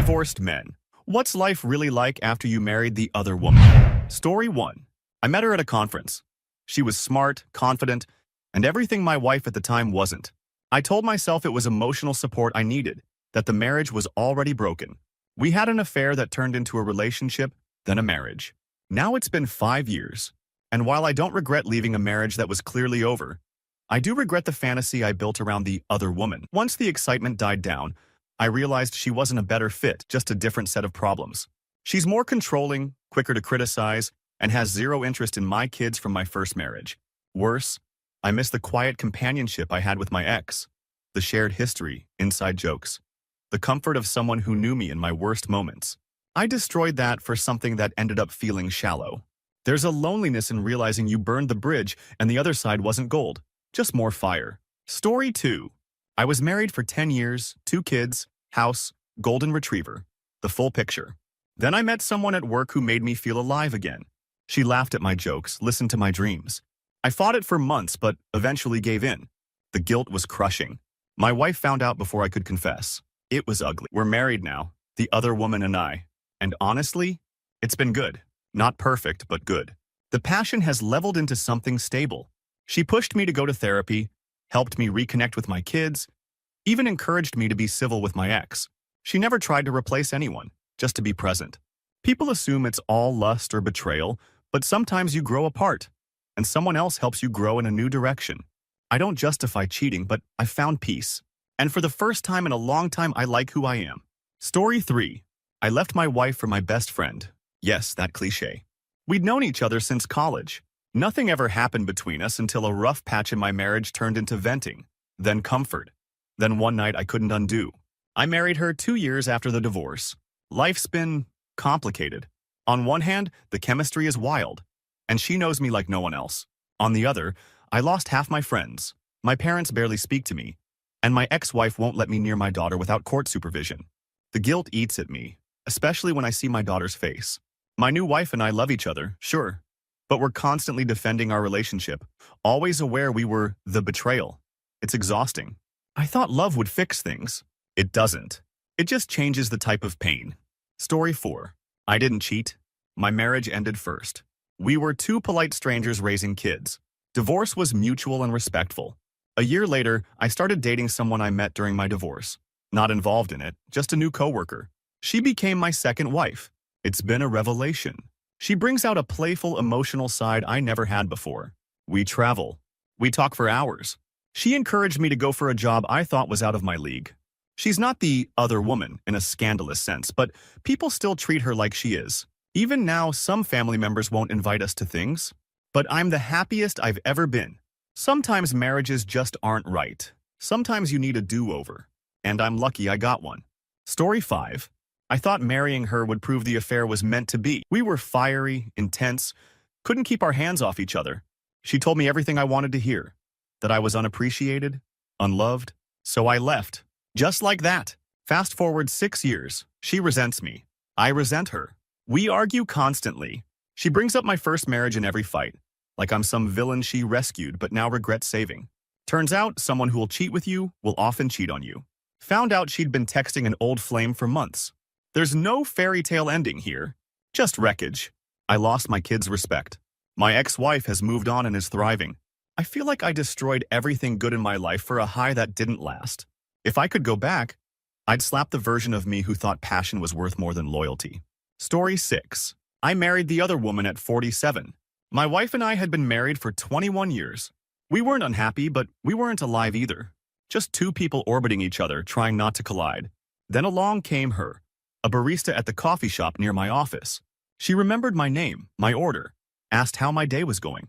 Divorced men. What's life really like after you married the other woman? Story 1. I met her at a conference. She was smart, confident, and everything my wife at the time wasn't. I told myself it was emotional support I needed, that the marriage was already broken. We had an affair that turned into a relationship, then a marriage. Now it's been 5 years, and while I don't regret leaving a marriage that was clearly over, I do regret the fantasy I built around the other woman. Once the excitement died down, I realized she wasn't a better fit, just a different set of problems. She's more controlling, quicker to criticize, and has zero interest in my kids from my first marriage. Worse, I miss the quiet companionship I had with my ex, the shared history, inside jokes, the comfort of someone who knew me in my worst moments. I destroyed that for something that ended up feeling shallow. There's a loneliness in realizing you burned the bridge and the other side wasn't gold, just more fire. Story 2. I was married for 10 years, 2 kids, house, golden retriever, the full picture. Then I met someone at work who made me feel alive again. She laughed at my jokes, listened to my dreams. I fought it for months, but eventually gave in. The guilt was crushing. My wife found out before I could confess. It was ugly. We're married now, the other woman and I. And honestly, it's been good. Not perfect, but good. The passion has leveled into something stable. She pushed me to go to therapy, helped me reconnect with my kids, even encouraged me to be civil with my ex. She never tried to replace anyone, just to be present. People assume it's all lust or betrayal, but sometimes you grow apart, and someone else helps you grow in a new direction. I don't justify cheating, but I found peace. And for the first time in a long time, I like who I am. Story 3. I left my wife for my best friend. Yes, that cliché. We'd known each other since college. Nothing ever happened between us until a rough patch in my marriage turned into venting, then comfort. Then one night I couldn't undo. I married her 2 years after the divorce. Life's been complicated. On one hand, the chemistry is wild, and she knows me like no one else. On the other, I lost half my friends. My parents barely speak to me, and my ex-wife won't let me near my daughter without court supervision. The guilt eats at me, especially when I see my daughter's face. My new wife and I love each other, sure, but we're constantly defending our relationship, always aware we were the betrayal. It's exhausting. I thought love would fix things. It doesn't. It just changes the type of pain. Story 4. I didn't cheat. My marriage ended first. We were 2 polite strangers raising kids. Divorce was mutual and respectful. A year later, I started dating someone I met during my divorce. Not involved in it, just a new coworker. She became my second wife. It's been a revelation. She brings out a playful, emotional side I never had before. We travel. We talk for hours. She encouraged me to go for a job I thought was out of my league. She's not the other woman in a scandalous sense, but people still treat her like she is. Even now, some family members won't invite us to things. But I'm the happiest I've ever been. Sometimes marriages just aren't right. Sometimes you need a do-over. And I'm lucky I got one. Story 5. I thought marrying her would prove the affair was meant to be. We were fiery, intense, couldn't keep our hands off each other. She told me everything I wanted to hear, that I was unappreciated, unloved, so I left. Just like that. Fast forward 6 years, she resents me. I resent her. We argue constantly. She brings up my first marriage in every fight, like I'm some villain she rescued but now regrets saving. Turns out, someone who will cheat with you will often cheat on you. Found out she'd been texting an old flame for months. There's no fairy tale ending here, just wreckage. I lost my kids' respect. My ex-wife has moved on and is thriving. I feel like I destroyed everything good in my life for a high that didn't last. If I could go back, I'd slap the version of me who thought passion was worth more than loyalty. Story 6. I married the other woman at 47. My wife and I had been married for 21 years. We weren't unhappy, but we weren't alive either. Just 2 people orbiting each other, trying not to collide. Then along came her, a barista at the coffee shop near my office. She remembered my name, my order, asked how my day was going.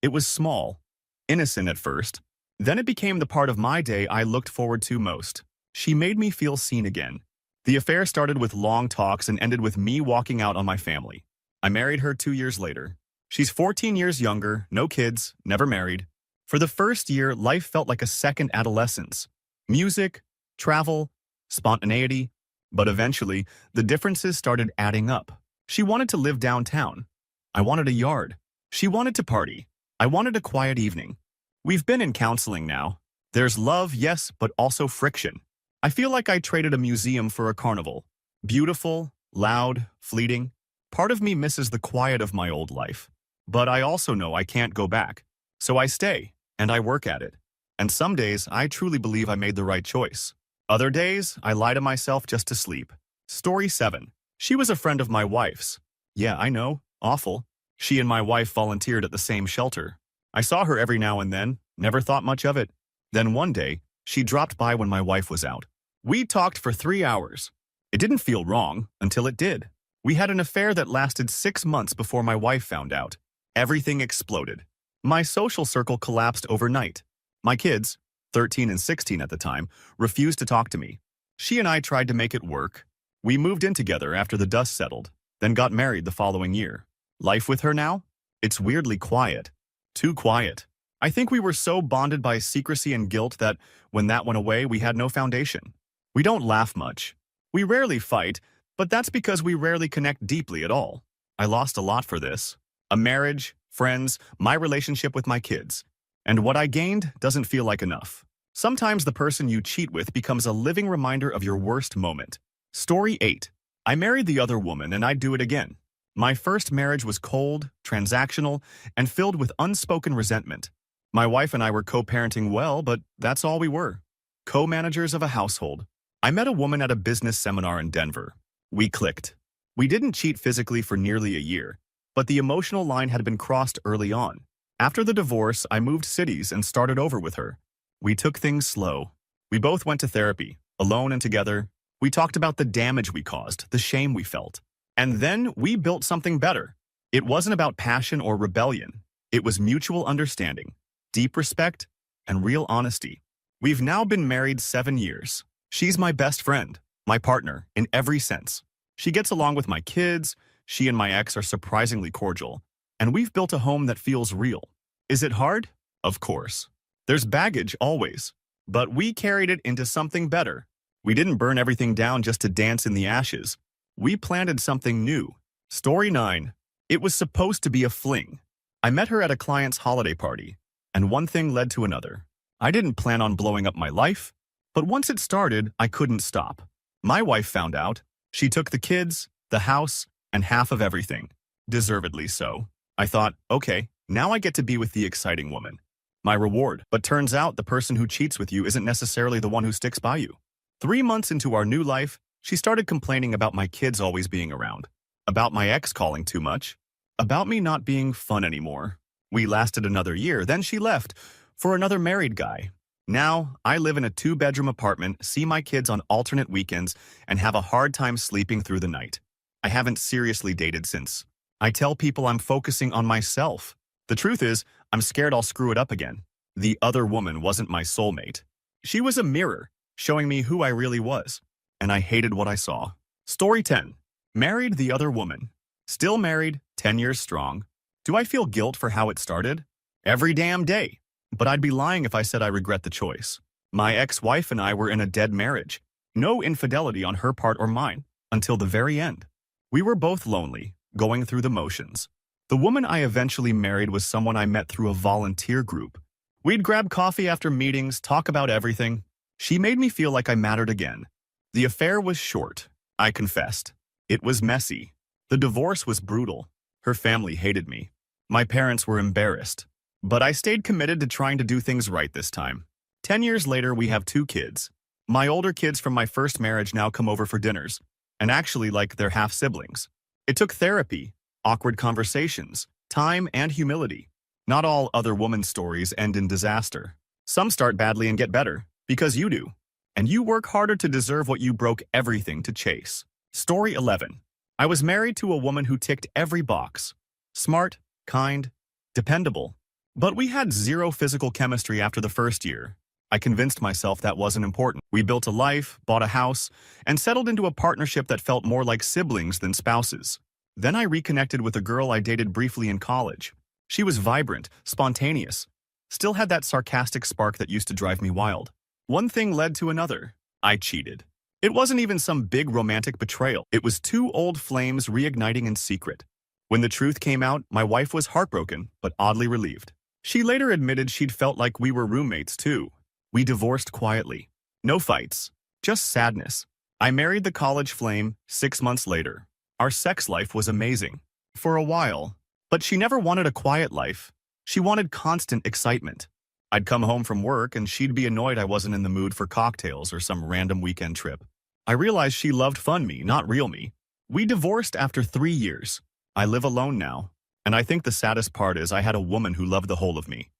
It was small, innocent at first. Then it became the part of my day I looked forward to most. She made me feel seen again. The affair started with long talks and ended with me walking out on my family. I married her 2 years later. She's 14 years younger, no kids, never married. For the first year, life felt like a second adolescence. Music, travel, spontaneity. But eventually, the differences started adding up. She wanted to live downtown. I wanted a yard. She wanted to party. I wanted a quiet evening. We've been in counseling now. There's love, yes, but also friction. I feel like I traded a museum for a carnival. Beautiful, loud, fleeting. Part of me misses the quiet of my old life. But I also know I can't go back. So I stay, and I work at it. And some days, I truly believe I made the right choice. Other days, I lie to myself just to sleep. Story 7. She was a friend of my wife's. Yeah, I know. Awful. She and my wife volunteered at the same shelter. I saw her every now and then, never thought much of it. Then one day, she dropped by when my wife was out. We talked for 3 hours. It didn't feel wrong until it did. We had an affair that lasted 6 months before my wife found out. Everything exploded. My social circle collapsed overnight. My kids, 13 and 16 at the time, refused to talk to me. She and I tried to make it work. We moved in together after the dust settled, then got married the following year. Life with her now? It's weirdly quiet. Too quiet. I think we were so bonded by secrecy and guilt that when that went away, we had no foundation. We don't laugh much. We rarely fight, but that's because we rarely connect deeply at all. I lost a lot for this. A marriage, friends, my relationship with my kids. And what I gained doesn't feel like enough. Sometimes the person you cheat with becomes a living reminder of your worst moment. Story 8. I married the other woman and I'd do it again. My first marriage was cold, transactional, and filled with unspoken resentment. My wife and I were co-parenting well, but that's all we were. Co-managers of a household. I met a woman at a business seminar in Denver. We clicked. We didn't cheat physically for nearly a year, but the emotional line had been crossed early on. After the divorce, I moved cities and started over with her. We took things slow. We both went to therapy, alone and together. We talked about the damage we caused, the shame we felt. And then we built something better. It wasn't about passion or rebellion. It was mutual understanding, deep respect, and real honesty. We've now been married 7 years. She's my best friend, my partner, in every sense. She gets along with my kids, she and my ex are surprisingly cordial, and we've built a home that feels real. Is it hard? Of course. There's baggage always, but we carried it into something better. We didn't burn everything down just to dance in the ashes. We planted something new. Story 9. It was supposed to be a fling. I met her at a client's holiday party, and one thing led to another. I didn't plan on blowing up my life, but once it started, I couldn't stop. My wife found out. She took the kids, the house, and half of everything. Deservedly so. I thought, okay, now I get to be with the exciting woman. My reward. But turns out the person who cheats with you isn't necessarily the one who sticks by you. 3 months into our new life, she started complaining about my kids always being around, about my ex calling too much, about me not being fun anymore. We lasted another year, then she left for another married guy. Now, I live in a 2-bedroom apartment, see my kids on alternate weekends, and have a hard time sleeping through the night. I haven't seriously dated since. I tell people I'm focusing on myself. The truth is, I'm scared I'll screw it up again. The other woman wasn't my soulmate. She was a mirror, showing me who I really was. And I hated what I saw. Story 10. Married the other woman. Still married, 10 years strong. Do I feel guilt for how it started? Every damn day. But I'd be lying if I said I regret the choice. My ex-wife and I were in a dead marriage. No infidelity on her part or mine, until the very end. We were both lonely, going through the motions. The woman I eventually married was someone I met through a volunteer group. We'd grab coffee after meetings, talk about everything. She made me feel like I mattered again. The affair was short, I confessed. It was messy. The divorce was brutal. Her family hated me. My parents were embarrassed. But I stayed committed to trying to do things right this time. 10 years later, we have 2 kids. My older kids from my first marriage now come over for dinners, and actually like they're half-siblings. It took therapy, awkward conversations, time, and humility. Not all other women's stories end in disaster. Some start badly and get better, because you do. And you work harder to deserve what you broke everything to chase. Story 11. I was married to a woman who ticked every box. Smart, kind, dependable. But we had zero physical chemistry after the first year. I convinced myself that wasn't important. We built a life, bought a house, and settled into a partnership that felt more like siblings than spouses. Then I reconnected with a girl I dated briefly in college. She was vibrant, spontaneous, still had that sarcastic spark that used to drive me wild. One thing led to another. I cheated. It wasn't even some big romantic betrayal. It was 2 old flames reigniting in secret. When the truth came out, my wife was heartbroken, but oddly relieved. She later admitted she'd felt like we were roommates too. We divorced quietly. No fights, just sadness. I married the college flame 6 months later. Our sex life was amazing. For a while. But she never wanted a quiet life. She wanted constant excitement. I'd come home from work and she'd be annoyed I wasn't in the mood for cocktails or some random weekend trip. I realized she loved fun me, not real me. We divorced after 3 years. I live alone now. And I think the saddest part is I had a woman who loved the whole of me.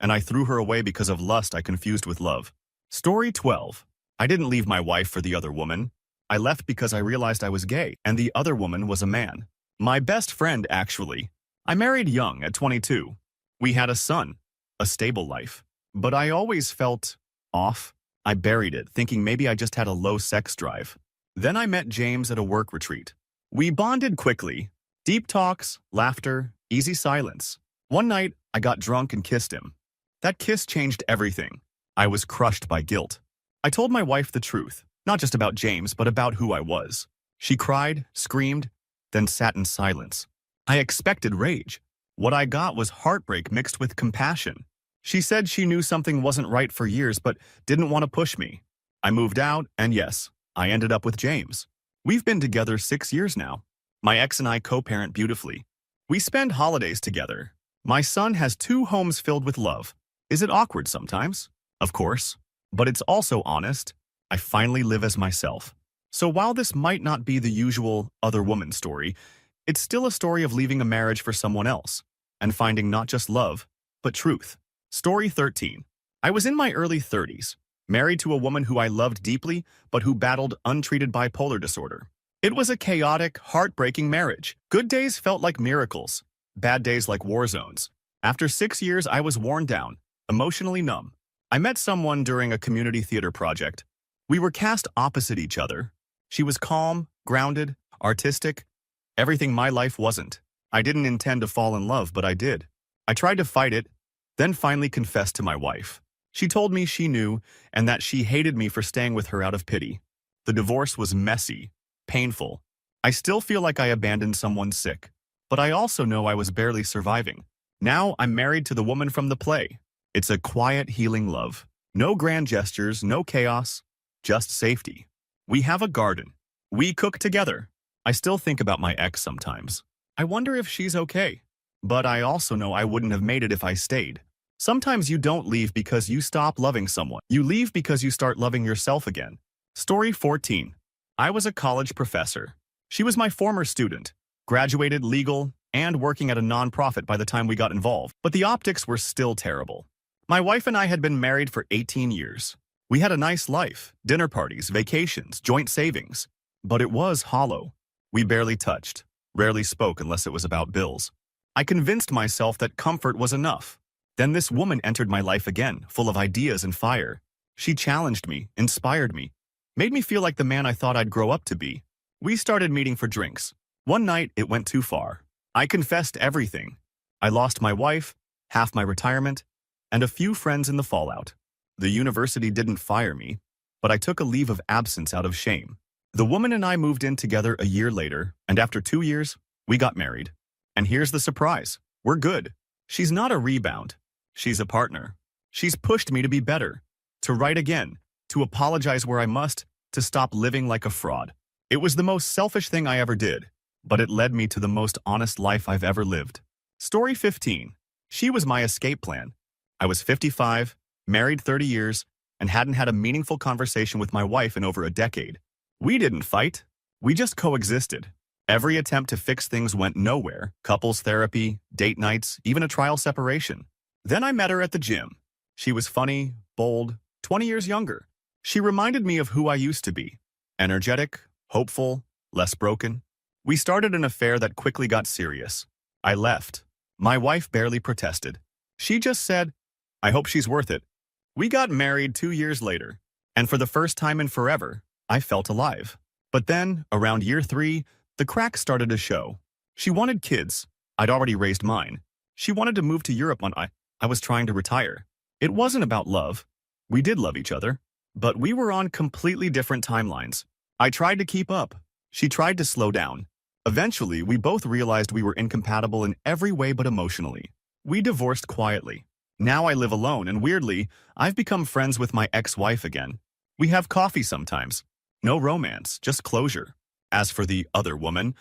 And I threw her away because of lust I confused with love. Story 12. I didn't leave my wife for the other woman. I left because I realized I was gay, and the other woman was a man. My best friend, actually. I married young at 22. We had a son, a stable life. But I always felt off. I buried it, thinking maybe I just had a low sex drive. Then I met James at a work retreat. We bonded quickly. Deep talks, laughter, easy silence. One night, I got drunk and kissed him. That kiss changed everything. I was crushed by guilt. I told my wife the truth, not just about James, but about who I was. She cried, screamed, then sat in silence. I expected rage. What I got was heartbreak mixed with compassion. She said she knew something wasn't right for years, but didn't want to push me. I moved out, and yes, I ended up with James. We've been together 6 years now. My ex and I co-parent beautifully. We spend holidays together. My son has 2 homes filled with love. Is it awkward sometimes? Of course. But it's also honest. I finally live as myself. So while this might not be the usual other woman story, it's still a story of leaving a marriage for someone else and finding not just love, but truth. Story 13. I was in my early 30s, married to a woman who I loved deeply, but who battled untreated bipolar disorder. It was a chaotic, heartbreaking marriage. Good days felt like miracles, bad days like war zones. After 6 years, I was worn down, emotionally numb. I met someone during a community theater project. We were cast opposite each other. She was calm, grounded, artistic, everything my life wasn't. I didn't intend to fall in love, but I did. I tried to fight it, then finally confessed to my wife. She told me she knew and that she hated me for staying with her out of pity. The divorce was messy, painful. I still feel like I abandoned someone sick, but I also know I was barely surviving. Now I'm married to the woman from the play. It's a quiet, healing love. No grand gestures, no chaos, just safety. We have a garden. We cook together. I still think about my ex sometimes. I wonder if she's okay. But I also know I wouldn't have made it if I stayed. Sometimes you don't leave because you stop loving someone. You leave because you start loving yourself again. Story 14. I was a college professor. She was my former student, graduated legal, and working at a nonprofit by the time we got involved. But the optics were still terrible. My wife and I had been married for 18 years. We had a nice life, dinner parties, vacations, joint savings. But it was hollow. We barely touched, rarely spoke unless it was about bills. I convinced myself that comfort was enough. Then this woman entered my life again, full of ideas and fire. She challenged me, inspired me, made me feel like the man I thought I'd grow up to be. We started meeting for drinks. One night, it went too far. I confessed everything. I lost my wife, half my retirement, and a few friends in the fallout. The university didn't fire me, but I took a leave of absence out of shame. The woman and I moved in together a year later, and after 2 years, we got married. And here's the surprise. We're good. She's not a rebound. She's a partner. She's pushed me to be better, to write again, to apologize where I must, to stop living like a fraud. It was the most selfish thing I ever did, but it led me to the most honest life I've ever lived. Story 15. She was my escape plan. I was 55, married 30 years, and hadn't had a meaningful conversation with my wife in over a decade. We didn't fight. We just coexisted. Every attempt to fix things went nowhere. Couples therapy, date nights, even a trial separation. Then I met her at the gym. She was funny, bold, 20 years younger. She reminded me of who I used to be. Energetic, hopeful, less broken. We started an affair that quickly got serious. I left. My wife barely protested. She just said, "I hope she's worth it." We got married 2 years later, and for the first time in forever, I felt alive. But then, around year 3, the cracks started to show. She wanted kids. I'd already raised mine. She wanted to move to Europe when I was trying to retire. It wasn't about love. We did love each other, but we were on completely different timelines. I tried to keep up. She tried to slow down. Eventually, we both realized we were incompatible in every way but emotionally. We divorced quietly. Now I live alone, and weirdly, I've become friends with my ex-wife again. We have coffee sometimes. No romance, just closure. As for the other woman,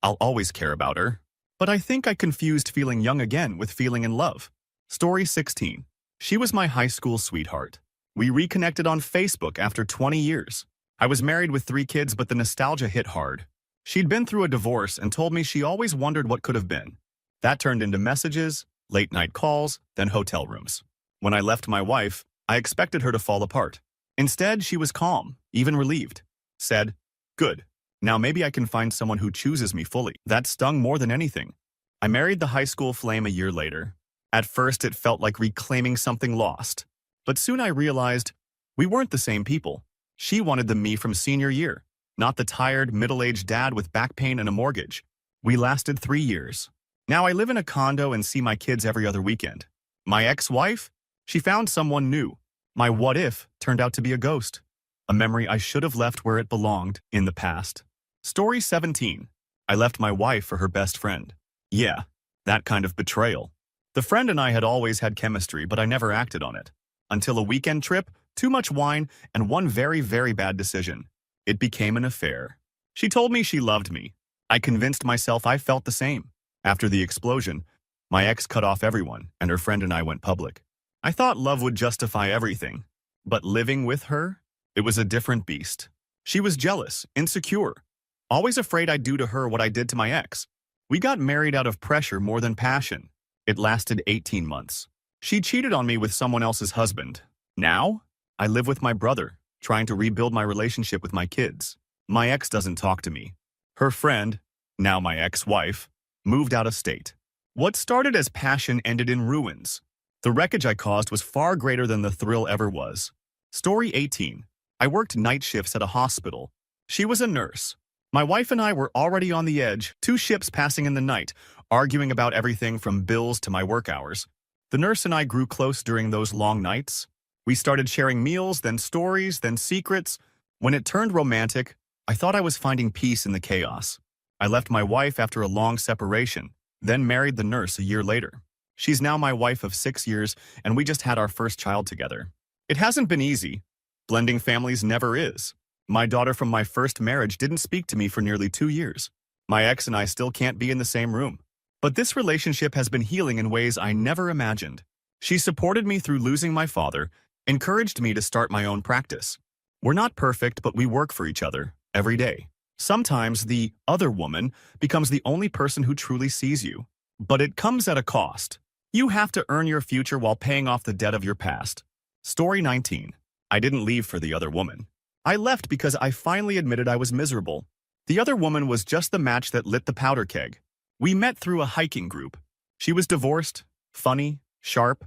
I'll always care about her. But I think I confused feeling young again with feeling in love. Story 16. She was my high school sweetheart. We reconnected on Facebook after 20 years. I was married with 3 kids, but the nostalgia hit hard. She'd been through a divorce and told me she always wondered what could have been. That turned into messages, late-night calls, then hotel rooms. When I left my wife, I expected her to fall apart. Instead, she was calm, even relieved. Said, "Good. Now maybe I can find someone who chooses me fully." That stung more than anything. I married the high school flame a year later. At first, it felt like reclaiming something lost. But soon I realized we weren't the same people. She wanted the me from senior year, not the tired, middle-aged dad with back pain and a mortgage. We lasted 3 years. Now I live in a condo and see my kids every other weekend. My ex-wife? She found someone new. My what-if turned out to be a ghost. A memory I should have left where it belonged, in the past. Story 17. I left my wife for her best friend. Yeah, that kind of betrayal. The friend and I had always had chemistry, but I never acted on it. Until a weekend trip, too much wine, and one very, very bad decision. It became an affair. She told me she loved me. I convinced myself I felt the same. After the explosion, my ex cut off everyone, and her friend and I went public. I thought love would justify everything. But living with her? It was a different beast. She was jealous, insecure, always afraid I'd do to her what I did to my ex. We got married out of pressure more than passion. It lasted 18 months. She cheated on me with someone else's husband. Now, I live with my brother, trying to rebuild my relationship with my kids. My ex doesn't talk to me. Her friend, now my ex-wife, moved out of state. What started as passion ended in ruins. The wreckage I caused was far greater than the thrill ever was. Story 18. I worked night shifts at a hospital. She was a nurse. My wife and I were already on the edge, 2 ships passing in the night, arguing about everything from bills to my work hours. The nurse and I grew close during those long nights. We started sharing meals, then stories, then secrets. When it turned romantic, I thought I was finding peace in the chaos. I left my wife after a long separation, then married the nurse a year later. She's now my wife of 6 years, and we just had our first child together. It hasn't been easy. Blending families never is. My daughter from my first marriage didn't speak to me for nearly 2 years. My ex and I still can't be in the same room. But this relationship has been healing in ways I never imagined. She supported me through losing my father, encouraged me to start my own practice. We're not perfect, but we work for each other, every day. Sometimes the other woman becomes the only person who truly sees you. But it comes at a cost. You have to earn your future while paying off the debt of your past. Story 19. I didn't leave for the other woman. I left because I finally admitted I was miserable. The other woman was just the match that lit the powder keg. We met through a hiking group. She was divorced, funny, sharp,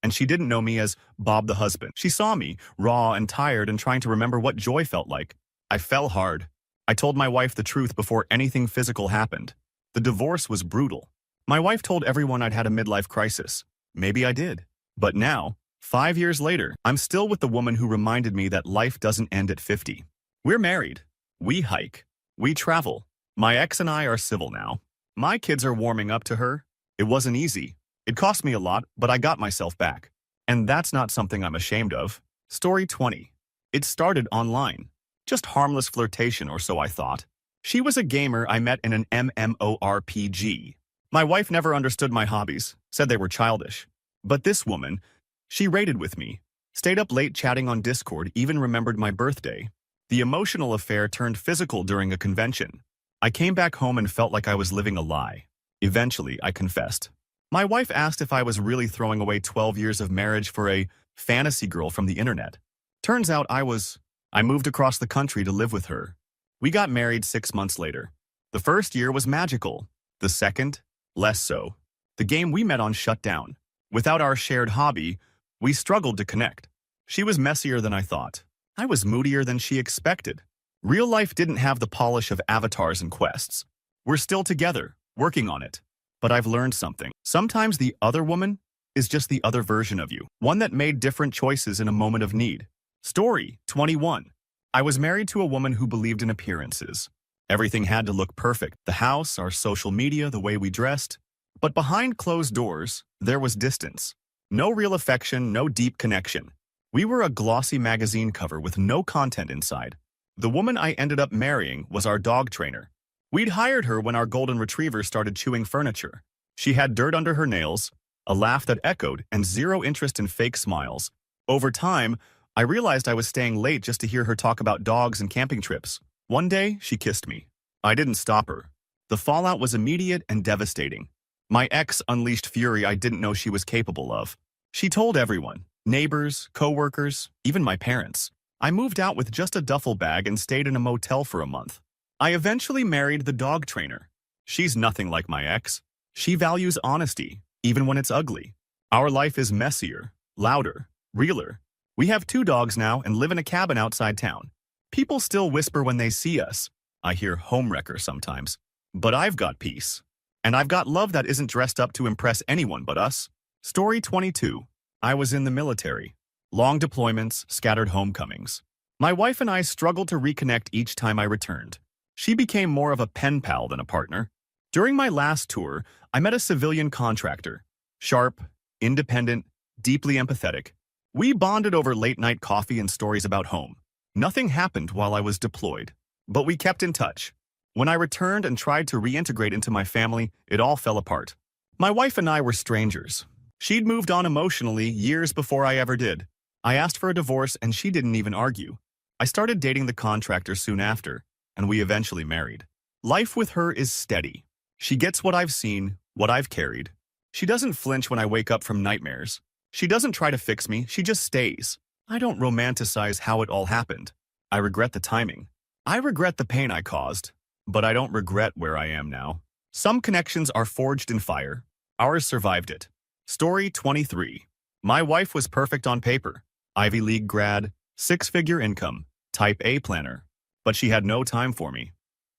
and she didn't know me as Bob the husband. She saw me, raw and tired and trying to remember what joy felt like. I fell hard. I told my wife the truth before anything physical happened. The divorce was brutal. My wife told everyone I'd had a midlife crisis. Maybe I did. But now, 5 years later, I'm still with the woman who reminded me that life doesn't end at 50. We're married. We hike. We travel. My ex and I are civil now. My kids are warming up to her. It wasn't easy. It cost me a lot, but I got myself back. And that's not something I'm ashamed of. Story 20. It started online. Just harmless flirtation, or so I thought. She was a gamer I met in an MMORPG. My wife never understood my hobbies, said they were childish. But this woman, she raided with me, stayed up late chatting on Discord, even remembered my birthday. The emotional affair turned physical during a convention. I came back home and felt like I was living a lie. Eventually, I confessed. My wife asked if I was really throwing away 12 years of marriage for a fantasy girl from the internet. Turns out I moved across the country to live with her. We got married 6 months later. The first year was magical. The second, less so. The game we met on shut down. Without our shared hobby, we struggled to connect. She was messier than I thought. I was moodier than she expected. Real life didn't have the polish of avatars and quests. We're still together, working on it. But I've learned something. Sometimes the other woman is just the other version of you, one that made different choices in a moment of need. Story 21. I was married to a woman who believed in appearances. Everything had to look perfect. The house, our social media, the way we dressed. But behind closed doors, there was distance. No real affection, no deep connection. We were a glossy magazine cover with no content inside. The woman I ended up marrying was our dog trainer. We'd hired her when our golden retriever started chewing furniture. She had dirt under her nails, a laugh that echoed, and zero interest in fake smiles. Over time, I realized I was staying late just to hear her talk about dogs and camping trips. One day, she kissed me. I didn't stop her. The fallout was immediate and devastating. My ex unleashed fury I didn't know she was capable of. She told everyone, neighbors, co-workers, even my parents. I moved out with just a duffel bag and stayed in a motel for a month. I eventually married the dog trainer. She's nothing like my ex. She values honesty, even when it's ugly. Our life is messier, louder, realer. We have 2 dogs now and live in a cabin outside town. People still whisper when they see us. I hear homewrecker sometimes. But I've got peace. And I've got love that isn't dressed up to impress anyone but us. Story 22. I was in the military. Long deployments, scattered homecomings. My wife and I struggled to reconnect each time I returned. She became more of a pen pal than a partner. During my last tour, I met a civilian contractor. Sharp, independent, deeply empathetic. We bonded over late-night coffee and stories about home. Nothing happened while I was deployed, but we kept in touch. When I returned and tried to reintegrate into my family, it all fell apart. My wife and I were strangers. She'd moved on emotionally years before I ever did. I asked for a divorce and she didn't even argue. I started dating the contractor soon after, and we eventually married. Life with her is steady. She gets what I've seen, what I've carried. She doesn't flinch when I wake up from nightmares. She doesn't try to fix me, she just stays. I don't romanticize how it all happened. I regret the timing. I regret the pain I caused, but I don't regret where I am now. Some connections are forged in fire. Ours survived it. Story 23. My wife was perfect on paper. Ivy League grad, 6-figure income, type A planner. But she had no time for me.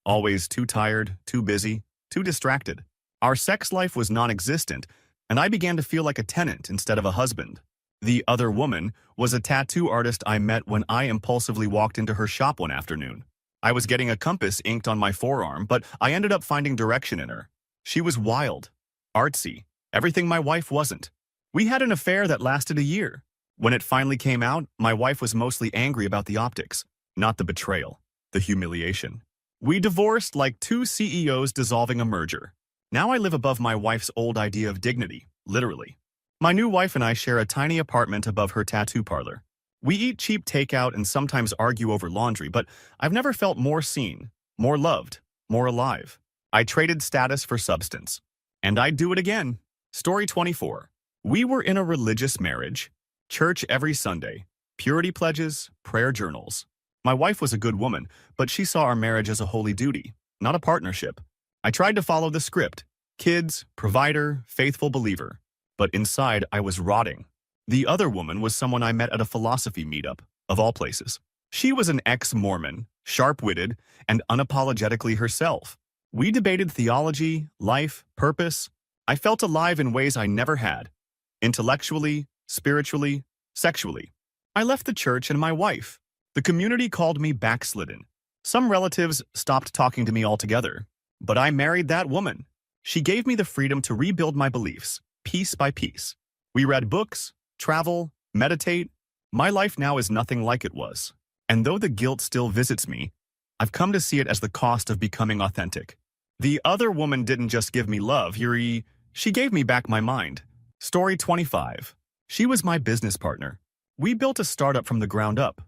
Always too tired, too busy, too distracted. Our sex life was non-existent, and I began to feel like a tenant instead of a husband. The other woman was a tattoo artist I met when I impulsively walked into her shop one afternoon. I was getting a compass inked on my forearm, but I ended up finding direction in her. She was wild, artsy, everything my wife wasn't. We had an affair that lasted a year. When it finally came out, my wife was mostly angry about the optics, not the betrayal, the humiliation. We divorced like 2 CEOs dissolving a merger. Now I live above my wife's old idea of dignity, literally. My new wife and I share a tiny apartment above her tattoo parlor. We eat cheap takeout and sometimes argue over laundry, but I've never felt more seen, more loved, more alive. I traded status for substance. And I'd do it again. Story 24. We were in a religious marriage. Church every Sunday. Purity pledges, prayer journals. My wife was a good woman, but she saw our marriage as a holy duty, not a partnership. I tried to follow the script. Kids, provider, faithful believer. But inside, I was rotting. The other woman was someone I met at a philosophy meetup, of all places. She was an ex-Mormon, sharp-witted, and unapologetically herself. We debated theology, life, purpose. I felt alive in ways I never had. Intellectually, spiritually, sexually. I left the church and my wife. The community called me backslidden. Some relatives stopped talking to me altogether. But I married that woman. She gave me the freedom to rebuild my beliefs, piece by piece. We read books, travel, meditate. My life now is nothing like it was. And though the guilt still visits me, I've come to see it as the cost of becoming authentic. The other woman didn't just give me love, she gave me back my mind. Story 25. She was my business partner. We built a startup from the ground up.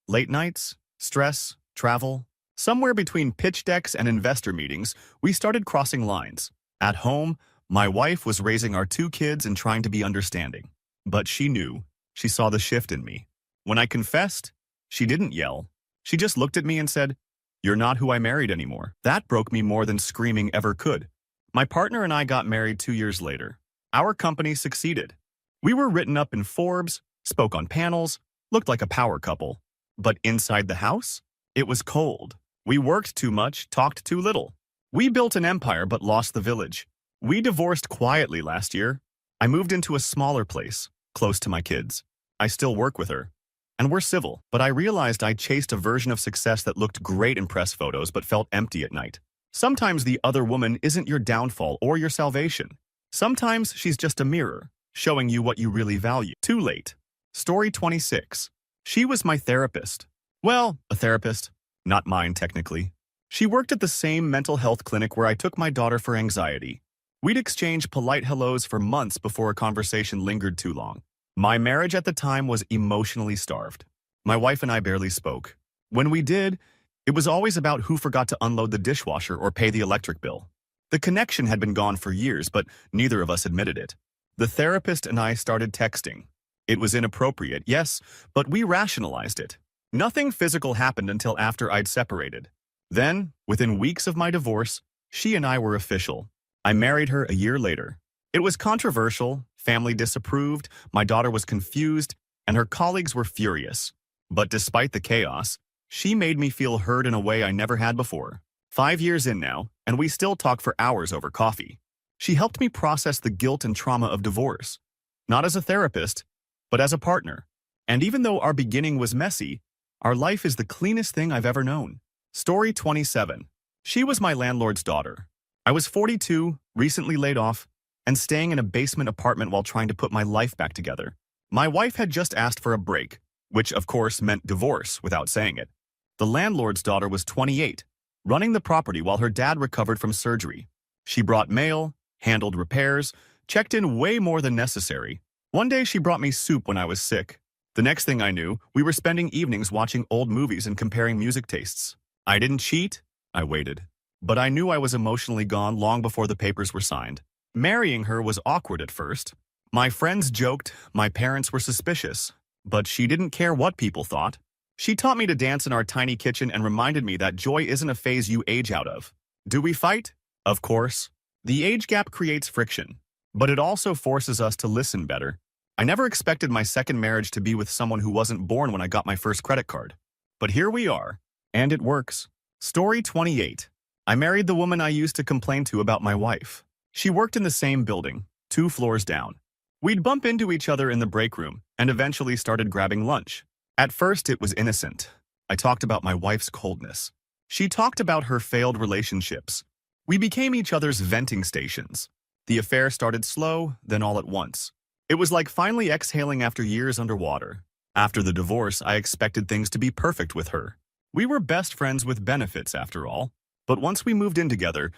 Late nights, stress, travel. Somewhere between pitch decks and investor meetings, we started crossing lines. At home, my wife was raising our 2 kids and trying to be understanding. But she knew. She saw the shift in me. When I confessed, she didn't yell. She just looked at me and said, "You're not who I married anymore." That broke me more than screaming ever could. My partner and I got married 2 years later. Our company succeeded. We were written up in Forbes, spoke on panels, looked like a power couple. But inside the house, it was cold. We worked too much, talked too little. We built an empire but lost the village. We divorced quietly last year. I moved into a smaller place, close to my kids. I still work with her. And we're civil, but I realized I chased a version of success that looked great in press photos but felt empty at night. Sometimes the other woman isn't your downfall or your salvation. Sometimes she's just a mirror, showing you what you really value. Too late. Story 26. She was my therapist. Well, a therapist. Not mine, technically. She worked at the same mental health clinic where I took my daughter for anxiety. We'd exchange polite hellos for months before a conversation lingered too long. My marriage at the time was emotionally starved. My wife and I barely spoke. When we did, it was always about who forgot to unload the dishwasher or pay the electric bill. The connection had been gone for years, but neither of us admitted it. The therapist and I started texting. It was inappropriate, yes, but we rationalized it. Nothing physical happened until after I'd separated. Then, within weeks of my divorce, she and I were official. I married her a year later. It was controversial, family disapproved, my daughter was confused, and her colleagues were furious. But despite the chaos, she made me feel heard in a way I never had before. 5 years in now, and we still talk for hours over coffee. She helped me process the guilt and trauma of divorce. Not as a therapist, but as a partner. And even though our beginning was messy, our life is the cleanest thing I've ever known. Story 27. She was my landlord's daughter. I was 42, recently laid off, and staying in a basement apartment while trying to put my life back together. My wife had just asked for a break, which of course meant divorce without saying it. The landlord's daughter was 28, running the property while her dad recovered from surgery. She brought mail, handled repairs, checked in way more than necessary. One day she brought me soup when I was sick. The next thing I knew, we were spending evenings watching old movies and comparing music tastes. I didn't cheat, I waited. But I knew I was emotionally gone long before the papers were signed. Marrying her was awkward at first. My friends joked, my parents were suspicious. But she didn't care what people thought. She taught me to dance in our tiny kitchen and reminded me that joy isn't a phase you age out of. Do we fight? Of course. The age gap creates friction, but it also forces us to listen better. I never expected my second marriage to be with someone who wasn't born when I got my first credit card. But here we are, and it works. Story 28. I married the woman I used to complain to about my wife. She worked in the same building, 2 floors down. We'd bump into each other in the break room and eventually started grabbing lunch. At first, it was innocent. I talked about my wife's coldness. She talked about her failed relationships. We became each other's venting stations. The affair started slow, then all at once. It was like finally exhaling after years underwater. After the divorce, I expected things to be perfect with her. We were best friends with benefits, after all. But once we moved in together,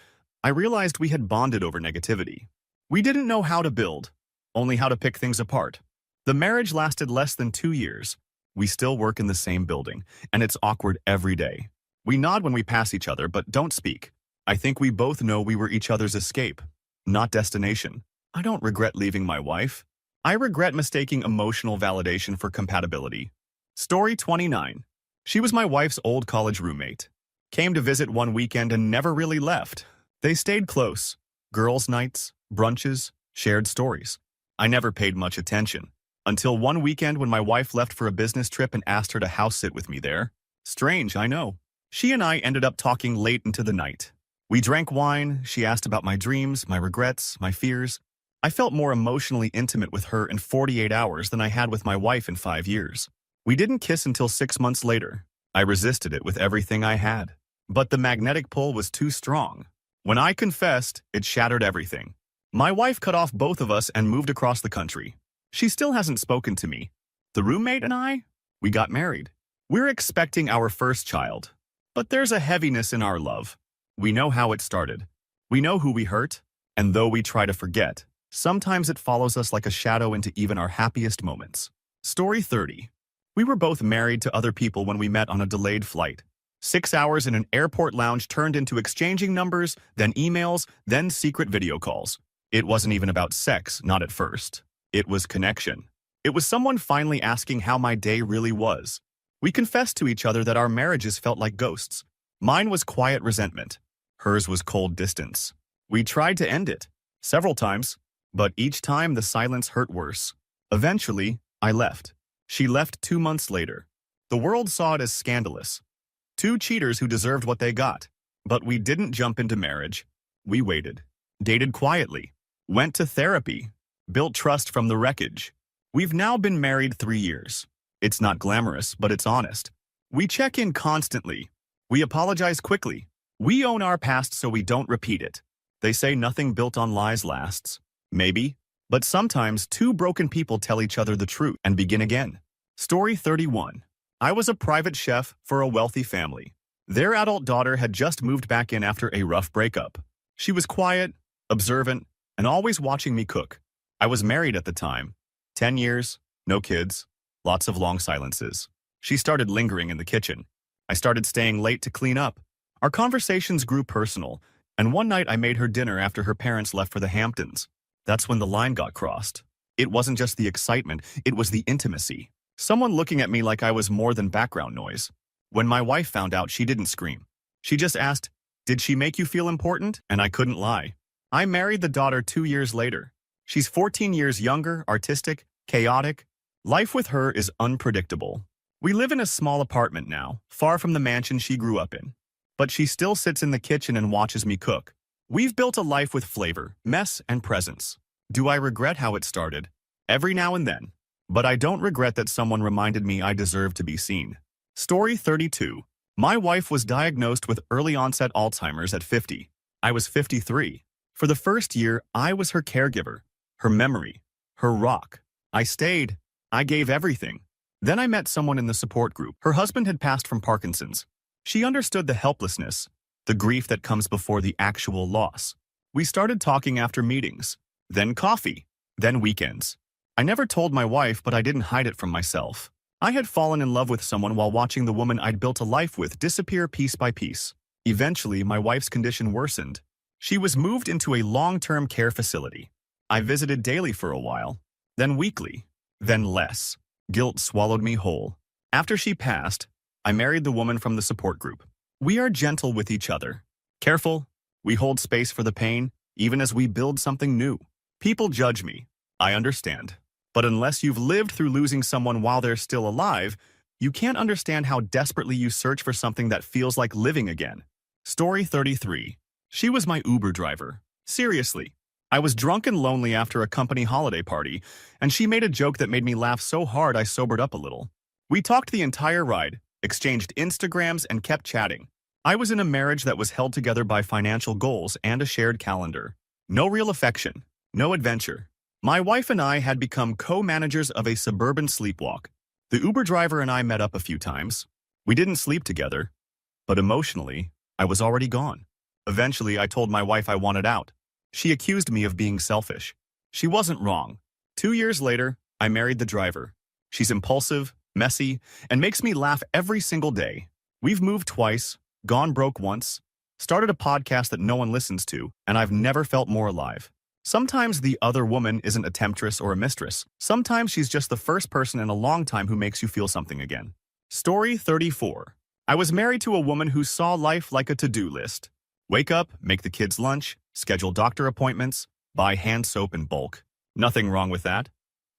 I realized we had bonded over negativity. We didn't know how to build, only how to pick things apart. The marriage lasted less than 2 years. We still work in the same building, and it's awkward every day. We nod when we pass each other, but don't speak. I think we both know we were each other's escape, not destination. I don't regret leaving my wife. I regret mistaking emotional validation for compatibility. Story 29. She was my wife's old college roommate. Came to visit one weekend and never really left. They stayed close. Girls' nights, brunches, shared stories. I never paid much attention. Until one weekend when my wife left for a business trip and asked her to house sit with me there. Strange, I know. She and I ended up talking late into the night. We drank wine, she asked about my dreams, my regrets, my fears. I felt more emotionally intimate with her in 48 hours than I had with my wife in 5 years. We didn't kiss until 6 months later. I resisted it with everything I had. But the magnetic pull was too strong. When I confessed, it shattered everything. My wife cut off both of us and moved across the country. She still hasn't spoken to me. The roommate and I, we got married. We're expecting our first child. But there's a heaviness in our love. We know how it started. We know who we hurt. And though we try to forget, sometimes it follows us like a shadow into even our happiest moments. Story 30. We were both married to other people when we met on a delayed flight. 6 hours in an airport lounge turned into exchanging numbers, then emails, then secret video calls. It wasn't even about sex, not at first. It was connection. It was someone finally asking how my day really was. We confessed to each other that our marriages felt like ghosts. Mine was quiet resentment. Hers was cold distance. We tried to end it, several times, but each time the silence hurt worse. Eventually, I left. She left 2 months later. The world saw it as scandalous. 2 cheaters who deserved what they got. But we didn't jump into marriage. We waited, dated quietly, went to therapy, built trust from the wreckage. We've now been married 3 years. It's not glamorous, but it's honest. We check in constantly. We apologize quickly. We own our past so we don't repeat it. They say nothing built on lies lasts. Maybe. But sometimes 2 broken people tell each other the truth and begin again. Story 31. I was a private chef for a wealthy family. Their adult daughter had just moved back in after a rough breakup. She was quiet, observant, and always watching me cook. I was married at the time. 10 years, no kids, lots of long silences. She started lingering in the kitchen. I started staying late to clean up. Our conversations grew personal, and one night I made her dinner after her parents left for the Hamptons. That's when the line got crossed. It wasn't just the excitement, it was the intimacy. Someone looking at me like I was more than background noise. When my wife found out, she didn't scream. She just asked, "Did she make you feel important?" And I couldn't lie. I married the daughter 2 years later. She's 14 years younger, artistic, chaotic. Life with her is unpredictable. We live in a small apartment now, far from the mansion she grew up in. But she still sits in the kitchen and watches me cook. We've built a life with flavor, mess, and presence. Do I regret how it started? Every now and then. But I don't regret that someone reminded me I deserve to be seen. Story 32. My wife was diagnosed with early-onset Alzheimer's at 50. I was 53. For the first year, I was her caregiver, her memory, her rock. I stayed. I gave everything. Then I met someone in the support group. Her husband had passed from Parkinson's. She understood the helplessness, the grief that comes before the actual loss. We started talking after meetings, then coffee, then weekends. I never told my wife, but I didn't hide it from myself. I had fallen in love with someone while watching the woman I'd built a life with disappear piece by piece. Eventually, my wife's condition worsened. She was moved into a long-term care facility. I visited daily for a while, then weekly, then less. Guilt swallowed me whole. After she passed, I married the woman from the support group. We are gentle with each other. Careful, we hold space for the pain, even as we build something new. People judge me. I understand. But unless you've lived through losing someone while they're still alive, you can't understand how desperately you search for something that feels like living again. Story 33. She was my Uber driver. Seriously. I was drunk and lonely after a company holiday party, and she made a joke that made me laugh so hard I sobered up a little. We talked the entire ride, exchanged Instagrams, and kept chatting. I was in a marriage that was held together by financial goals and a shared calendar. No real affection, no adventure. My wife and I had become co-managers of a suburban sleepwalk. The Uber driver and I met up a few times. We didn't sleep together, but emotionally, I was already gone. Eventually, I told my wife I wanted out. She accused me of being selfish. She wasn't wrong. 2 years later, I married the driver. She's impulsive, messy, and makes me laugh every single day. We've moved twice, gone broke once, started a podcast that no one listens to, and I've never felt more alive. Sometimes the other woman isn't a temptress or a mistress. Sometimes she's just the first person in a long time who makes you feel something again. Story 34. I was married to a woman who saw life like a to-do list. Wake up, make the kids lunch, schedule doctor appointments, buy hand soap in bulk. Nothing wrong with that.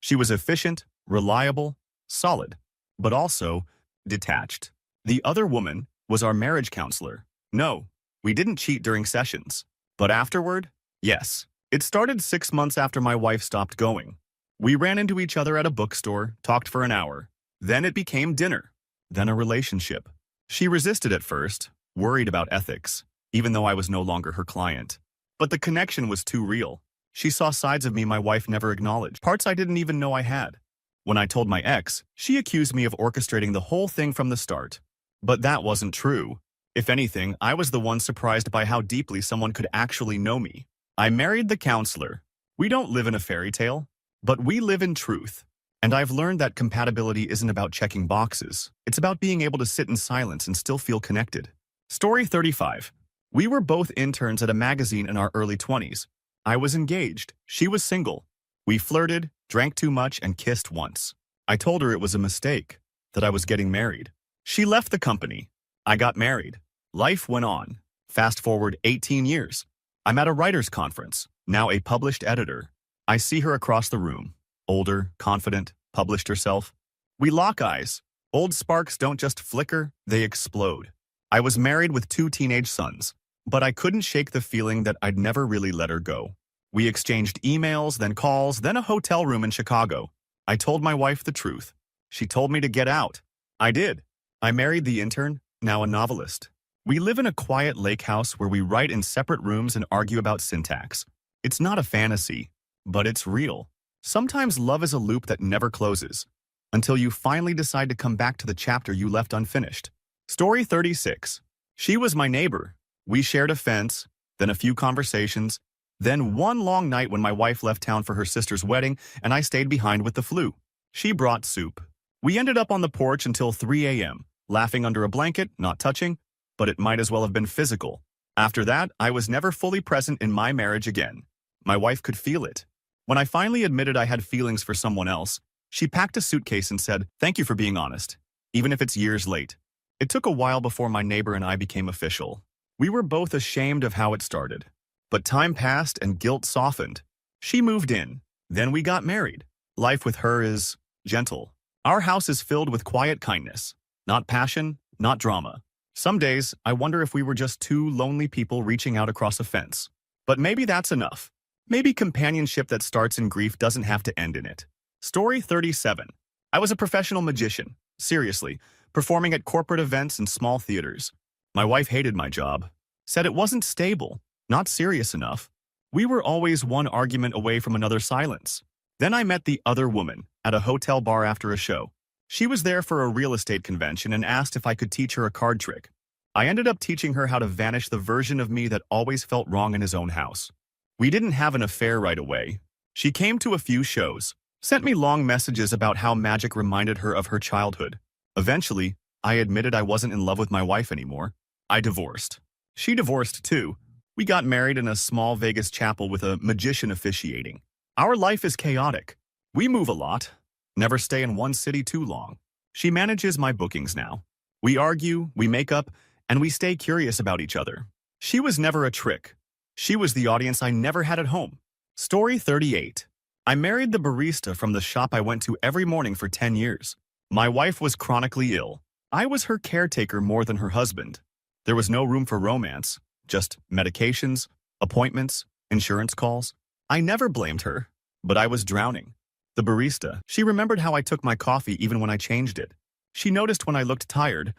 She was efficient, reliable, solid, but also detached. The other woman was our marriage counselor. No, we didn't cheat during sessions. But afterward, yes. It started 6 months after my wife stopped going. We ran into each other at a bookstore, talked for an hour. Then it became dinner. Then a relationship. She resisted at first, worried about ethics, even though I was no longer her client. But the connection was too real. She saw sides of me my wife never acknowledged, parts I didn't even know I had. When I told my ex, she accused me of orchestrating the whole thing from the start. But that wasn't true. If anything, I was the one surprised by how deeply someone could actually know me. I married the counselor. We don't live in a fairy tale, but we live in truth. And I've learned that compatibility isn't about checking boxes. It's about being able to sit in silence and still feel connected. Story 35. We were both interns at a magazine in our early 20s. I was engaged. She was single. We flirted, drank too much, and kissed once. I told her it was a mistake, that I was getting married. She left the company. I got married. Life went on. Fast forward 18 years. I'm at a writer's conference, now a published editor. I see her across the room. Older, confident, published herself. We lock eyes. Old sparks don't just flicker, they explode. I was married with 2 teenage sons, but I couldn't shake the feeling that I'd never really let her go. We exchanged emails, then calls, then a hotel room in Chicago. I told my wife the truth. She told me to get out. I did. I married the intern, now a novelist. We live in a quiet lake house where we write in separate rooms and argue about syntax. It's not a fantasy, but it's real. Sometimes love is a loop that never closes, until you finally decide to come back to the chapter you left unfinished. Story 36. She was my neighbor. We shared a fence, then a few conversations, then one long night when my wife left town for her sister's wedding and I stayed behind with the flu. She brought soup. We ended up on the porch until 3 a.m., laughing under a blanket, not touching, but it might as well have been physical. After that, I was never fully present in my marriage again. My wife could feel it. When I finally admitted I had feelings for someone else, she packed a suitcase and said, "Thank you for being honest, even if it's years late." It took a while before my neighbor and I became official. We were both ashamed of how it started. But time passed and guilt softened. She moved in. Then we got married. Life with her is gentle. Our house is filled with quiet kindness. Not passion, not drama. Some days, I wonder if we were just two lonely people reaching out across a fence. But maybe that's enough. Maybe companionship that starts in grief doesn't have to end in it. Story 37. I was a professional magician. Seriously, performing at corporate events and small theaters. My wife hated my job. Said it wasn't stable, not serious enough. We were always one argument away from another silence. Then I met the other woman at a hotel bar after a show. She was there for a real estate convention and asked if I could teach her a card trick. I ended up teaching her how to vanish the version of me that always felt wrong in his own house. We didn't have an affair right away. She came to a few shows, sent me long messages about how magic reminded her of her childhood. Eventually, I admitted I wasn't in love with my wife anymore. I divorced. She divorced too. We got married in a small Vegas chapel with a magician officiating. Our life is chaotic. We move a lot, never stay in one city too long. She manages my bookings now. We argue, we make up, and we stay curious about each other. She was never a trick. She was the audience I never had at home. Story 38. I married the barista from the shop I went to every morning for 10 years. My wife was chronically ill. I was her caretaker more than her husband. There was no room for romance, just medications, appointments, insurance calls. I never blamed her, but I was drowning. The barista, she remembered how I took my coffee even when I changed it. She noticed when I looked tired,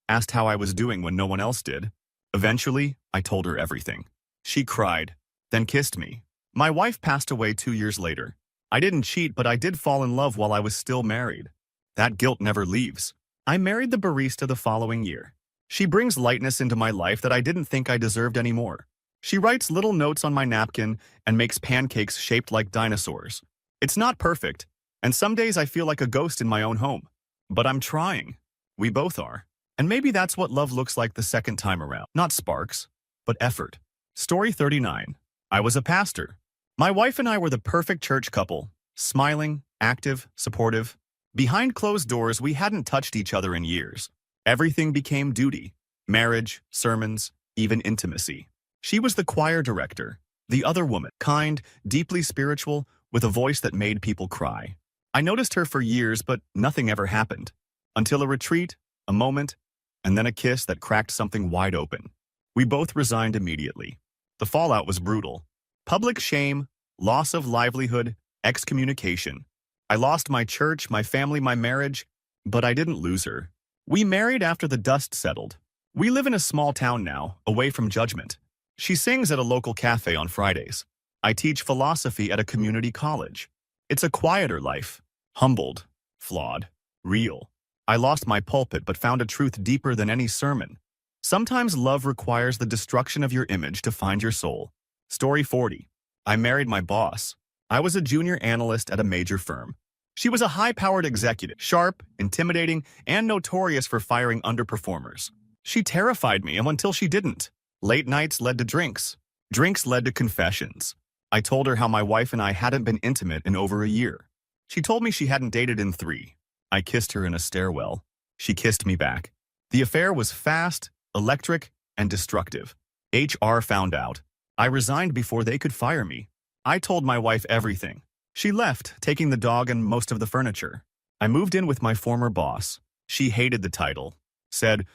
asked how I was doing when no one else did. Eventually, I told her everything. She cried, then kissed me. My wife passed away 2 years later. I didn't cheat, but I did fall in love while I was still married. That guilt never leaves. I married the barista the following year. She brings lightness into my life that I didn't think I deserved anymore. She writes little notes on my napkin and makes pancakes shaped like dinosaurs. It's not perfect, and some days I feel like a ghost in my own home. But I'm trying. We both are. And maybe that's what love looks like the second time around. Not sparks, but effort. Story 39. I was a pastor. My wife and I were the perfect church couple. Smiling, active, supportive. Behind closed doors, we hadn't touched each other in years. Everything became duty. Marriage, sermons, even intimacy. She was the choir director. The other woman, kind, deeply spiritual, with a voice that made people cry. I noticed her for years, but nothing ever happened. Until a retreat, a moment, and then a kiss that cracked something wide open. We both resigned immediately. The fallout was brutal. Public shame, loss of livelihood, excommunication. I lost my church, my family, my marriage, but I didn't lose her. We married after the dust settled. We live in a small town now, away from judgment. She sings at a local cafe on Fridays. I teach philosophy at a community college. It's a quieter life. Humbled, flawed, real. I lost my pulpit but found a truth deeper than any sermon. Sometimes love requires the destruction of your image to find your soul. Story 40. I married my boss. I was a junior analyst at a major firm. She was a high-powered executive, sharp, intimidating, and notorious for firing underperformers. She terrified me until she didn't. Late nights led to drinks. Drinks led to confessions. I told her how my wife and I hadn't been intimate in over a year. She told me she hadn't dated in 3. I kissed her in a stairwell. She kissed me back. The affair was fast, electric, and destructive. HR found out. I resigned before they could fire me. I told my wife everything. She left, taking the dog and most of the furniture. I moved in with my former boss. She hated the title. Said,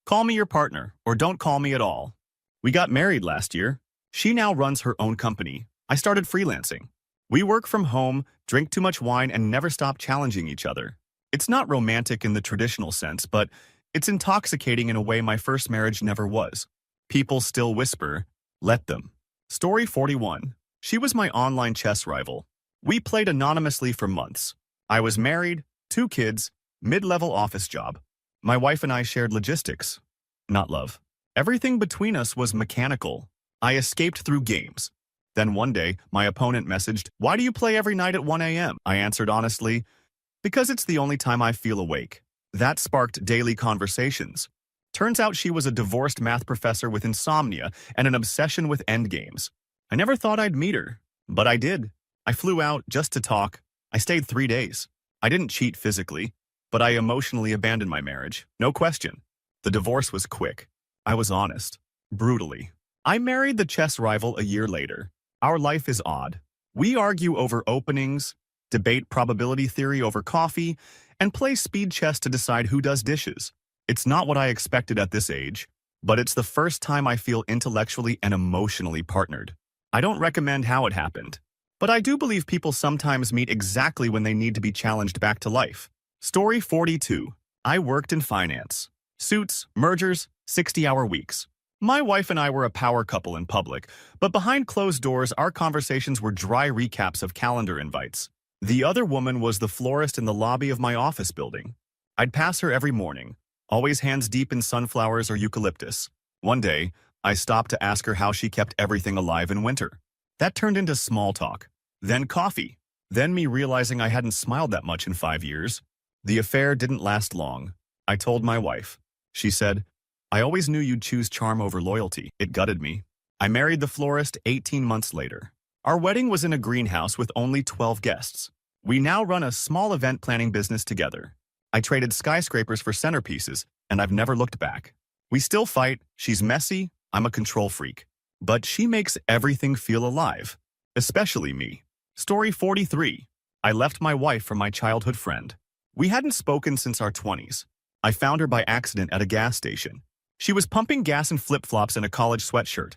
"Call me your partner, or don't call me at all." We got married last year. She now runs her own company. I started freelancing. We work from home, drink too much wine, and never stop challenging each other. It's not romantic in the traditional sense, but it's intoxicating in a way my first marriage never was. People still whisper, "Let them." Story 41. She was my online chess rival. We played anonymously for months. I was married, 2 kids, mid-level office job. My wife and I shared logistics, not love. Everything between us was mechanical. I escaped through games. Then one day, my opponent messaged, "Why do you play every night at 1 a.m.?" I answered honestly, "Because it's the only time I feel awake." That sparked daily conversations. Turns out she was a divorced math professor with insomnia and an obsession with endgames. I never thought I'd meet her, but I did. I flew out just to talk. I stayed 3 days. I didn't cheat physically, but I emotionally abandoned my marriage. No question. The divorce was quick. I was honest. Brutally. I married the chess rival a year later. Our life is odd. We argue over openings, debate probability theory over coffee, and play speed chess to decide who does dishes. It's not what I expected at this age, but it's the first time I feel intellectually and emotionally partnered. I don't recommend how it happened, but I do believe people sometimes meet exactly when they need to be challenged back to life. Story 42. I worked in finance. Suits, mergers, 60-hour weeks. My wife and I were a power couple in public, but behind closed doors, our conversations were dry recaps of calendar invites. The other woman was the florist in the lobby of my office building. I'd pass her every morning, always hands deep in sunflowers or eucalyptus. One day, I stopped to ask her how she kept everything alive in winter. That turned into small talk. Then coffee. Then me realizing I hadn't smiled that much in 5 years. The affair didn't last long. I told my wife. She said, "I always knew you'd choose charm over loyalty." It gutted me. I married the florist 18 months later. Our wedding was in a greenhouse with only 12 guests. We now run a small event planning business together. I traded skyscrapers for centerpieces, and I've never looked back. We still fight. She's messy. I'm a control freak. But she makes everything feel alive, especially me. Story 43. I left my wife for my childhood friend. We hadn't spoken since our 20s. I found her by accident at a gas station. She was pumping gas in flip-flops and a college sweatshirt,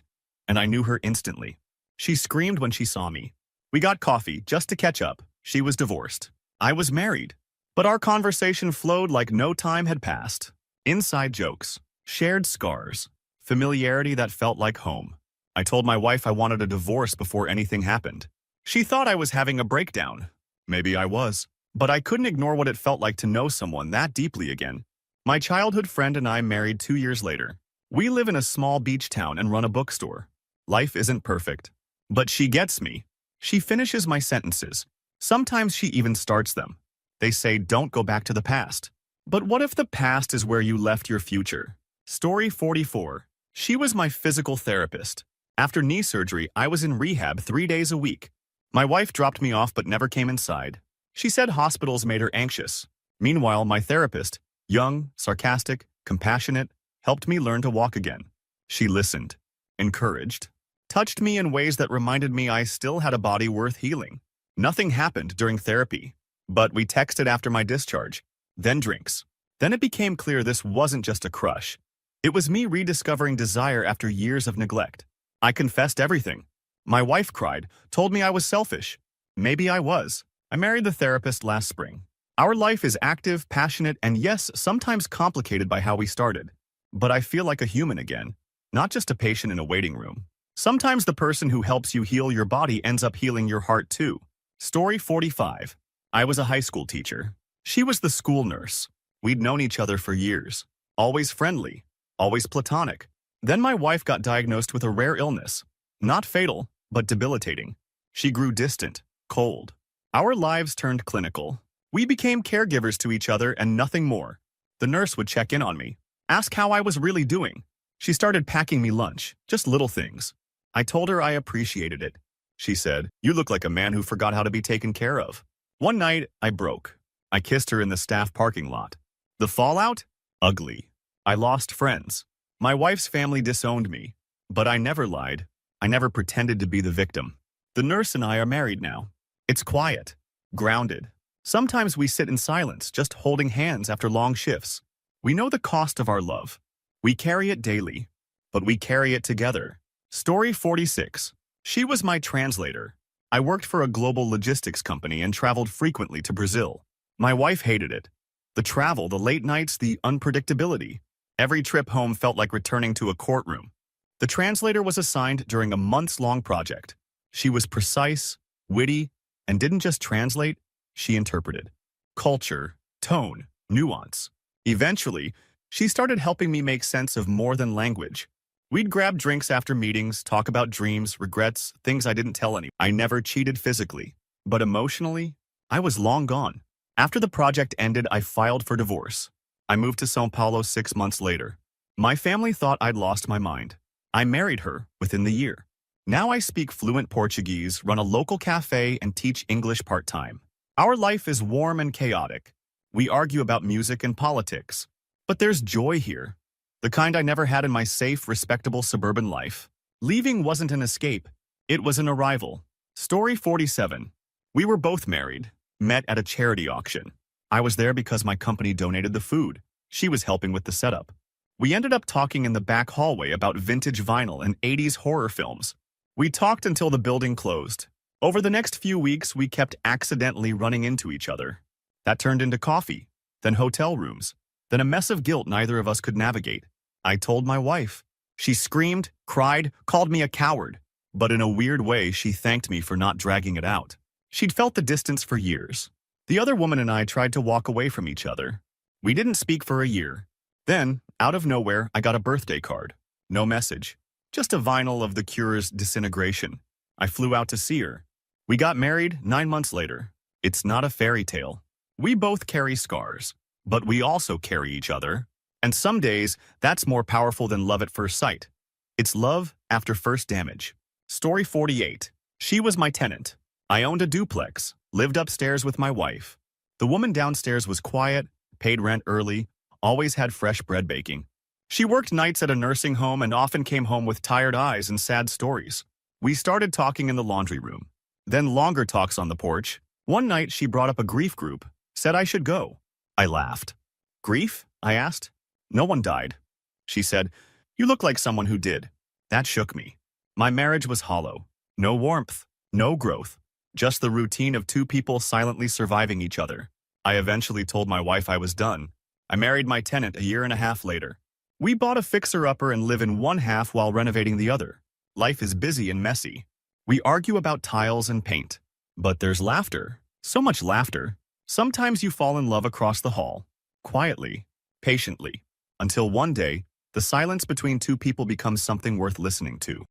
and I knew her instantly. She screamed when she saw me. We got coffee just to catch up. She was divorced. I was married. But our conversation flowed like no time had passed. Inside jokes, shared scars, familiarity that felt like home. I told my wife I wanted a divorce before anything happened. She thought I was having a breakdown. Maybe I was. But I couldn't ignore what it felt like to know someone that deeply again. My childhood friend and I married 2 years later. We live in a small beach town and run a bookstore. Life isn't perfect. But she gets me. She finishes my sentences. Sometimes she even starts them. They say, "Don't go back to the past." But what if the past is where you left your future? Story 44. She was my physical therapist. After knee surgery, I was in rehab 3 days a week. My wife dropped me off but never came inside. She said hospitals made her anxious. Meanwhile, my therapist, young, sarcastic, compassionate, helped me learn to walk again. She listened, encouraged, touched me in ways that reminded me I still had a body worth healing. Nothing happened during therapy, but we texted after my discharge, then drinks. Then it became clear this wasn't just a crush. It was me rediscovering desire after years of neglect. I confessed everything. My wife cried, told me I was selfish. Maybe I was. I married the therapist last spring. Our life is active, passionate, and yes, sometimes complicated by how we started. But I feel like a human again, not just a patient in a waiting room. Sometimes the person who helps you heal your body ends up healing your heart too. Story 45. I was a high school teacher. She was the school nurse. We'd known each other for years. Always friendly, always platonic. Then my wife got diagnosed with a rare illness. Not fatal, but debilitating. She grew distant, cold. Our lives turned clinical. We became caregivers to each other and nothing more. The nurse would check in on me, ask how I was really doing. She started packing me lunch, just little things. I told her I appreciated it. She said, "You look like a man who forgot how to be taken care of." One night, I broke. I kissed her in the staff parking lot. The fallout? Ugly. I lost friends. My wife's family disowned me. But I never lied. I never pretended to be the victim. The nurse and I are married now. It's quiet, grounded. Sometimes we sit in silence, just holding hands after long shifts. We know the cost of our love. We carry it daily, but we carry it together. Story 46. She was my translator. I worked for a global logistics company and traveled frequently to Brazil. My wife hated it. The travel, the late nights, the unpredictability. Every trip home felt like returning to a courtroom. The translator was assigned during a months-long project. She was precise, witty, and didn't just translate, she interpreted. Culture, tone, nuance. Eventually, She started helping me make sense of more than language. We'd grab drinks after meetings, talk about dreams, regrets, things I didn't tell anyone. I never cheated physically, but emotionally, I was long gone. After the project ended, I filed for divorce. I moved to São Paulo 6 months later. My family thought I'd lost my mind. I married her within the year. Now I speak fluent Portuguese, run a local cafe, and teach English part-time. Our life is warm and chaotic. We argue about music and politics. But there's joy here. The kind I never had in my safe, respectable suburban life. Leaving wasn't an escape. It was an arrival. Story 47. We were both married, met at a charity auction. I was there because my company donated the food. She was helping with the setup. We ended up talking in the back hallway about vintage vinyl and 80s horror films. We talked until the building closed. Over the next few weeks, we kept accidentally running into each other. That turned into coffee, then hotel rooms, then a mess of guilt neither of us could navigate. I told my wife. She screamed, cried, called me a coward. But in a weird way, she thanked me for not dragging it out. She'd felt the distance for years. The other woman and I tried to walk away from each other. We didn't speak for a year. Then, out of nowhere, I got a birthday card. No message. Just a vinyl of The Cure's Disintegration. I flew out to see her. We got married 9 months later. It's not a fairy tale. We both carry scars, but we also carry each other. And some days, that's more powerful than love at first sight. It's love after first damage. Story 48. She was my tenant. I owned a duplex, lived upstairs with my wife. The woman downstairs was quiet, paid rent early, always had fresh bread baking. She worked nights at a nursing home and often came home with tired eyes and sad stories. We started talking in the laundry room, then longer talks on the porch. One night, she brought up a grief group, said I should go. I laughed. Grief? I asked. No one died. She said, you look like someone who did. That shook me. My marriage was hollow. No warmth, no growth. Just the routine of two people silently surviving each other. I eventually told my wife I was done. I married my tenant a year and a half later. We bought a fixer-upper and live in one half while renovating the other. Life is busy and messy. We argue about tiles and paint. But there's laughter. So much laughter. Sometimes you fall in love across the hall. Quietly. Patiently. Until one day, the silence between two people becomes something worth listening to.